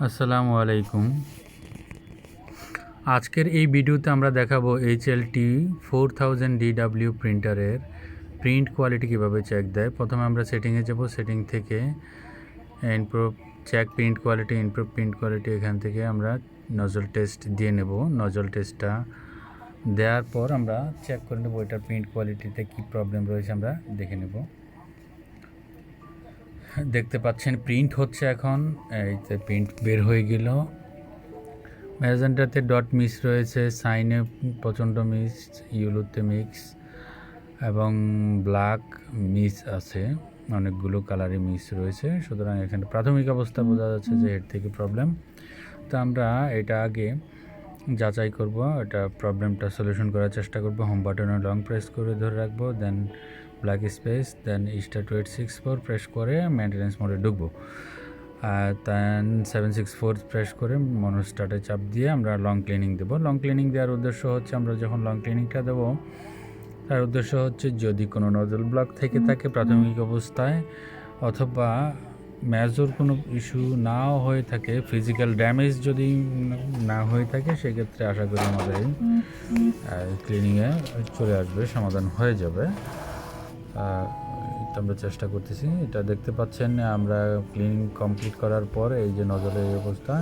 আসসালামু আলাইকুম। আজকের এই ভিডিওতে আমরা দেখাবো HLT 4000 DW প্রিন্টারের প্রিন্ট কোয়ালিটি কীভাবে চেক দেয়। প্রথমে আমরা সেটিংয়ে যাব, সেটিং থেকে ইমপ্রুভ চেক প্রিন্ট কোয়ালিটি এখান থেকে আমরা নজল টেস্ট দিয়ে নেব। নজল টেস্টটা দেওয়ার পর আমরা চেক করে নেব এটার প্রিন্ট কোয়ালিটিতে কী প্রবলেম রয়েছে আমরা দেখে নেব। দেখতে পাচ্ছেন প্রিন্ট হচ্ছে এখন, এইতে প্রিন্ট বের হয়ে গেল। ম্যাজেন্টাতে ডট মিস রয়েছে, সাইনে প্রচণ্ড মিস, ইউলোতে মিক্স এবং ব্ল্যাক মিস আছে, অনেকগুলো কালারে মিস রয়েছে। সুতরাং এখানে প্রাথমিক অবস্থা বোঝা যাচ্ছে যে এর থেকে প্রবলেম। তো আমরা এটা আগে যাচাই করব, এটা প্রবলেমটা সলিউশন করার চেষ্টা করব। হোম বাটনে লং প্রেস করে ধরে রাখবো, দেন ব্ল্যাক স্পেস, দেন *864 প্রেস করে মেনটেন্যান্স মোডে ঢুকবো। দেন 764 প্রেস করে মনো স্টার্টে চাপ দিয়ে আমরা লং ক্লিনিং দেবো। লং ক্লিনিং দেওয়ার উদ্দেশ্য হচ্ছে, আমরা যখন লং ক্লিনিংটা দেবো তার উদ্দেশ্য হচ্ছে যদি কোনো নজল ব্লক থেকে থাকে প্রাথমিক অবস্থায়, অথবা মেজর কোনো ইস্যু নাও হয়ে থাকে, ফিজিক্যাল ড্যামেজ যদি না হয়ে থাকে, সেক্ষেত্রে আশা করি আমাদের এই ক্লিনিংয়ে চলে আসবে, সমাধান হয়ে যাবে। তো আমরা চেষ্টা করতেছি। এটা দেখতে পাচ্ছেন আমরা ক্লিনিং কমপ্লিট করার পর এই যে নজলের অবস্থা